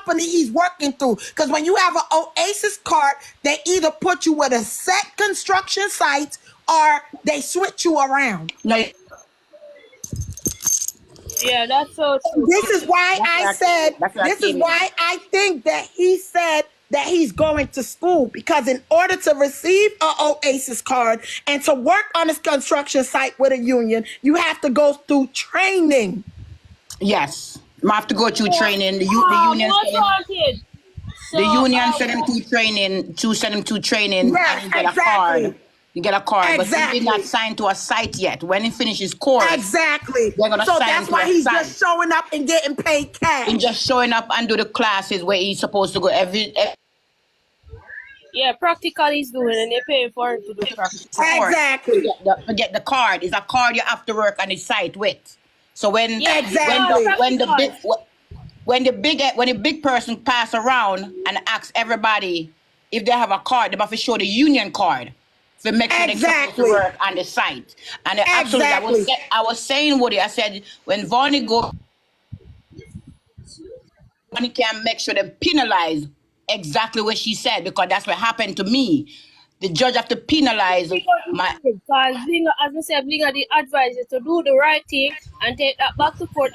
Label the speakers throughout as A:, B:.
A: company he's working through. Because when you have an Oasis card, they either put you with a set construction site or they switch you around.
B: No,
C: Yeah, that's so true.
A: This is why
B: This
A: is why I think that he said that he's going to school, because in order to receive an Oasis card and to work on this construction site with a union, you have to go through training.
B: yes. I have to go through training. The union send him to training,
A: Yes,
B: and you get
A: exactly.
B: a card. You get a card,
A: Exactly.
B: but he did not sign to a site yet. When he finishes course,
A: Exactly.
B: they're gonna
A: So
B: sign
A: that's
B: to
A: why
B: a
A: he's
B: site.
A: just showing up and getting paid cash.
B: And just showing up and do the classes where he's supposed to go every
C: Yeah, practical he's doing, and they pay for him to do practical.
A: Exactly.
B: Forget the card. It's a card you have to work on the site with. So when
A: Exactly.
B: when the big person pass around and ask everybody if they have a card, they have to show the union card to make sure they're supposed to work on the site. And absolutely, I was saying, Woody, I said when Vonnie go, Vonnie can make sure they penalize exactly what she said, because that's what happened to me. The judge have to penalize my.
C: Because as I said, Blinga the advise you to do the right thing and take that back to court.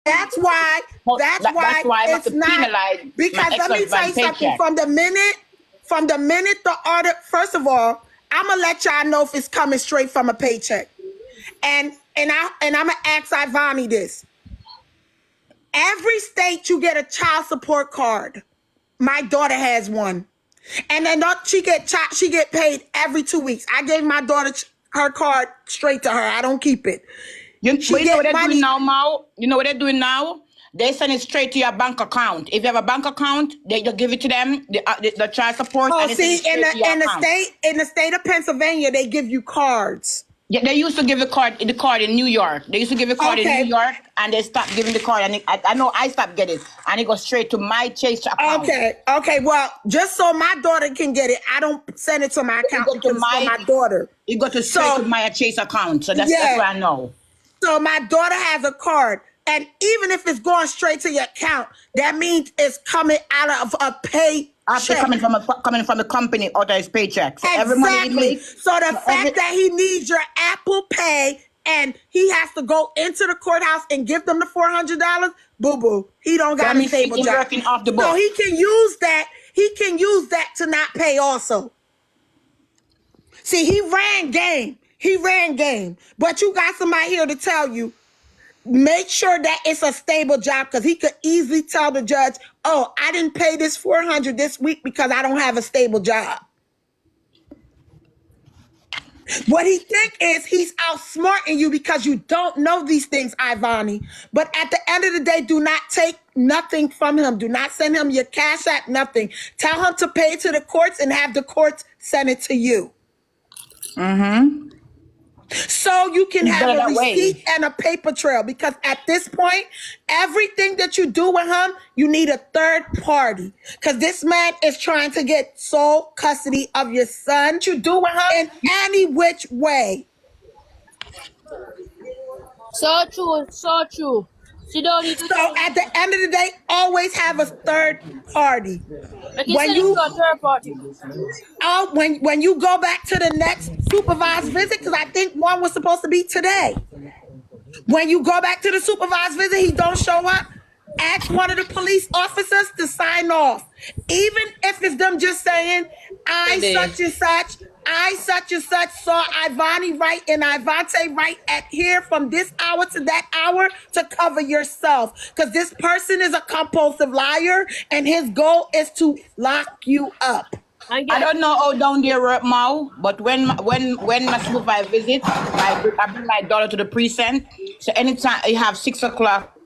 A: That's why
B: I have
A: it's
B: to
A: not,
B: penalize
A: because
B: my
A: let me tell you something.
B: paycheck.
A: From the minute the order, first of all, I'm gonna let y'all know if it's coming straight from a paycheck, and I'm gonna ask Ivany this. Every state you get a child support card. My daughter has one, and then she get paid every 2 weeks. I gave my daughter her card straight to her. I don't keep it.
B: But you know what they're doing now, Mao? You know what they're doing now? They send it straight to your bank account. If you have a bank account, they just give it to them, the child support.
A: Oh,
B: and
A: see, in the state of Pennsylvania, they give you cards.
B: Yeah, they used to give the card in New York. They used to give the card in New York, and they stopped giving the card. And I know I stopped getting it, and it goes straight to my Chase account.
A: Okay. Well, just so my daughter can get it, I don't send it to my account because it's for my daughter.
B: It goes straight to my Chase account, so that's what I know.
A: So my daughter has a card, and even if it's going straight to your account, that means it's coming out of a pay.
B: After coming from a company or his paycheck. So every money he makes,
A: so the fact that he needs your Apple Pay and he has to go into the courthouse and give them the $400, boo-boo. He don't got a stable job.
B: Working off the book.
A: So he can use that. He can use that to not pay also. See, he ran game. But you got somebody here to tell you, make sure that it's a stable job, because he could easily tell the judge, oh, I didn't pay this $400 this week because I don't have a stable job. What he think is he's outsmarting you because you don't know these things, Ivany. But at the end of the day, do not take nothing from him. Do not send him your Cash App, nothing. Tell him to pay to the courts and have the courts send it to you.
B: Mm-hmm.
A: So you can have a receipt and a paper trail, because at this point, everything that you do with him, you need a third party, because this man is trying to get sole custody of your son. You do with him in any which way.
C: So true. She don't need to.
A: So at the end of the day, always have a third party.
C: When
A: you go back to the next supervised visit, because I think one was supposed to be today. When you go back to the supervised visit, he don't show up, ask one of the police officers to sign off. Even if it's them just saying, I such and such saw Ivany right and Ivante right at here from this hour to that hour, to cover yourself. Because this person is a compulsive liar and his goal is to lock you up.
B: I don't know how down there work, Mao, but when my supervisor visits, I bring my daughter to the precinct. So anytime I have 6 o'clock,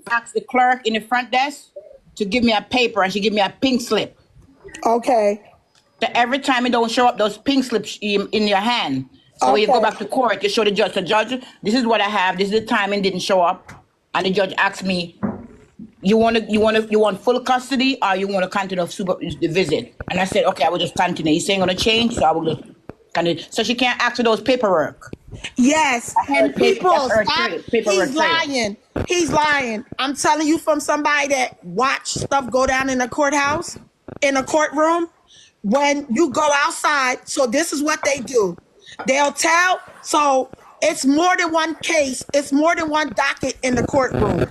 B: ask the clerk in the front desk to give me a paper, and she give me a pink slip.
A: Okay.
B: So every time it don't show up, those pink slips in your hand. So when you go back to court, you show the judge. So judge, this is what I have. This is the time it didn't show up, and the judge asked me, you want full custody, or you want to continue the visit? And I said, okay, I will just continue. He's saying gonna change, so I will just continue. So she can't ask for those paperwork.
A: Yes, and
B: That's
A: people
B: earth
A: stop.
B: trail, paperwork
A: He's
B: trail.
A: lying. He's lying. I'm telling you from somebody that watched stuff go down in the courthouse, in a courtroom. When you go outside, so this is what they do. They'll tell. So it's more than one case. It's more than one docket in the courtroom.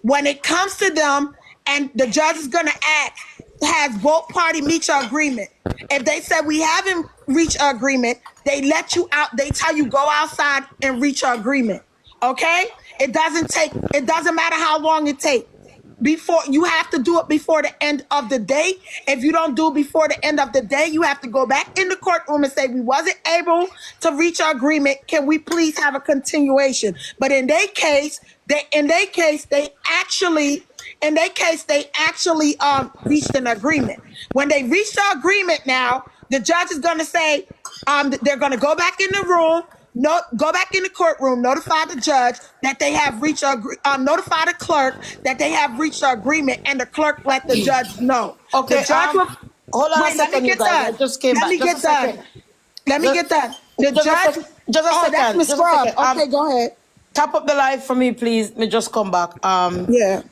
A: When it comes to them, and the judge is going to act, has both party meet your agreement. If they said we haven't reached an agreement, they let you out. They tell you go outside and reach an agreement. Okay? It doesn't matter how long it takes. Before you have to do it before the end of the day. If you don't do it before the end of the day, you have to go back in the courtroom and say we wasn't able to reach an agreement. Can we please have a continuation? But in their case, they actually reached an agreement. When they reached an agreement, now the judge is going to say they're going to go back in the room. No, go back in the courtroom. Notify the judge that they have reached notify the clerk that they have reached an agreement, and the clerk let the judge know. The
D: Okay,
A: judge will
D: hold on a
A: wait. Let me
D: second, you
A: get
D: guys. I
A: done.
D: just came
A: Let
D: back.
A: me
D: Just a
A: get done.
D: second.
A: Let me
D: Just,
A: get done. The
D: just a
A: judge.
D: sec. Just a
A: Oh, that's
D: second.
A: Miss
D: Just a
A: Scrub.
D: second.
A: Okay, go ahead.
D: Tap up the live for me, please. Me just come back.
A: Yeah,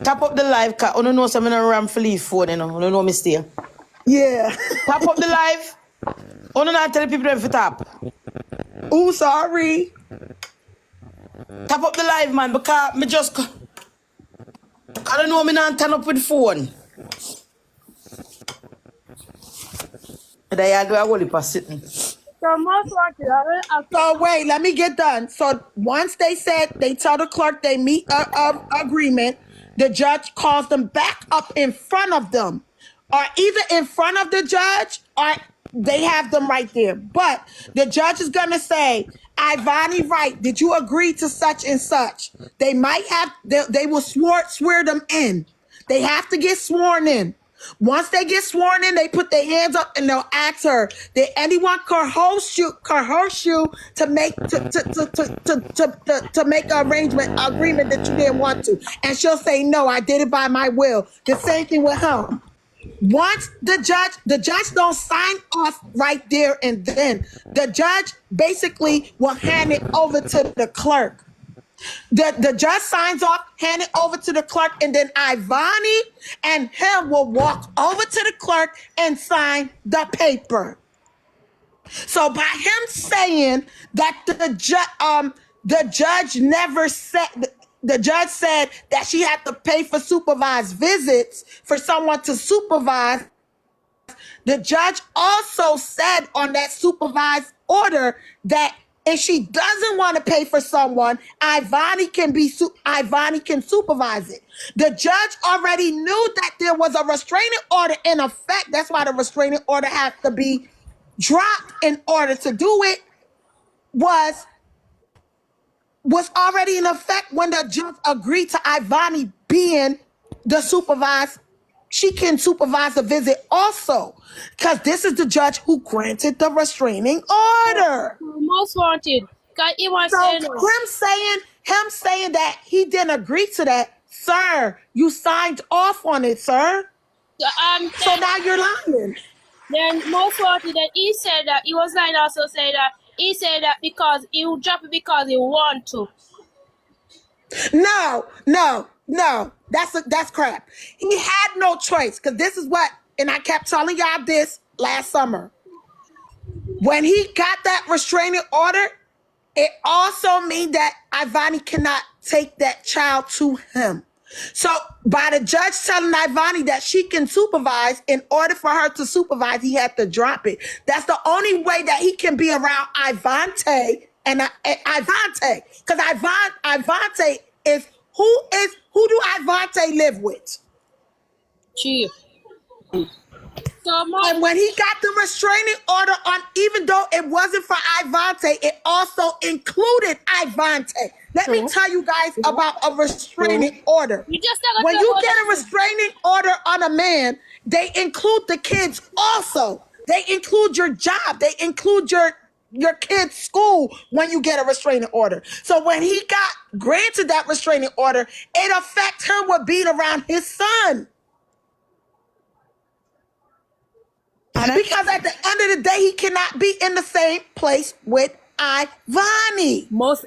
D: Tap up the live. Cause I don't know some ram for leave phone. You know, I don't know me stay.
A: yeah.
D: Tap up the live. I don't not tell people them to tap.
A: Ooh, sorry.
D: Tap up the live, man. Because me just, I don't know me not turn up with the phone. And I do a whole heap of sitting.
C: So most wanted, I will ask
A: So wait, let me get done. So once they said they tell the clerk they meet a agreement, the judge calls them back up in front of them, or either in front of the judge or they have them right there. But the judge is gonna say, "Ivany, right? Did you agree to such and such?" They might have. They will swear them in. They have to get sworn in. Once they get sworn in, they put their hands up and they'll ask her, did anyone coerce you to make an agreement that you didn't want to? And she'll say, no, I did it by my will. The same thing with him. Once the judge don't sign off right there and then. The judge basically will hand it over to the clerk. The judge signs off, hand it over to the clerk, and then Ivany and him will walk over to the clerk and sign the paper. So by him saying that the judge never said, the judge said that she had to pay for supervised visits for someone to supervise. The judge also said on that supervised order that if she doesn't want to pay for someone, Ivany can supervise it. The judge already knew that there was a restraining order in effect. That's why the restraining order had to be dropped in order to do it. Was already in effect when the judge agreed to Ivany being the supervised. She can supervise the visit also, because this is the judge who granted the restraining order.
C: most wanted. Cause he was
A: So
C: saying,
A: him saying that he didn't agree to that, sir, you signed off on it, sir. So now you're lying.
C: then most wanted that he said that he was like also say that he said that because he would drop it because he want to.
A: No. That's crap. He had no choice, because this is what, and I kept telling y'all this last summer. When he got that restraining order, it also means that Ivany cannot take that child to him. So by the judge telling Ivany that she can supervise, in order for her to supervise, he had to drop it. That's the only way that he can be around Ivante and Ivante, because Ivante is who do Ivante live with?
C: Chief. So
A: And
C: most
A: when he got the restraining order on, even though it wasn't for Ivante, it also included Ivante. Let me tell you guys about a restraining order.
C: you just talk
A: When you
C: about
A: get a restraining order on a man, they include the kids also. They include your job. They include your kid's school when you get a restraining order. So when he got granted that restraining order, it affects him with being around his son. Because at the end of the day, he cannot be in the same place with Ivany.
C: Most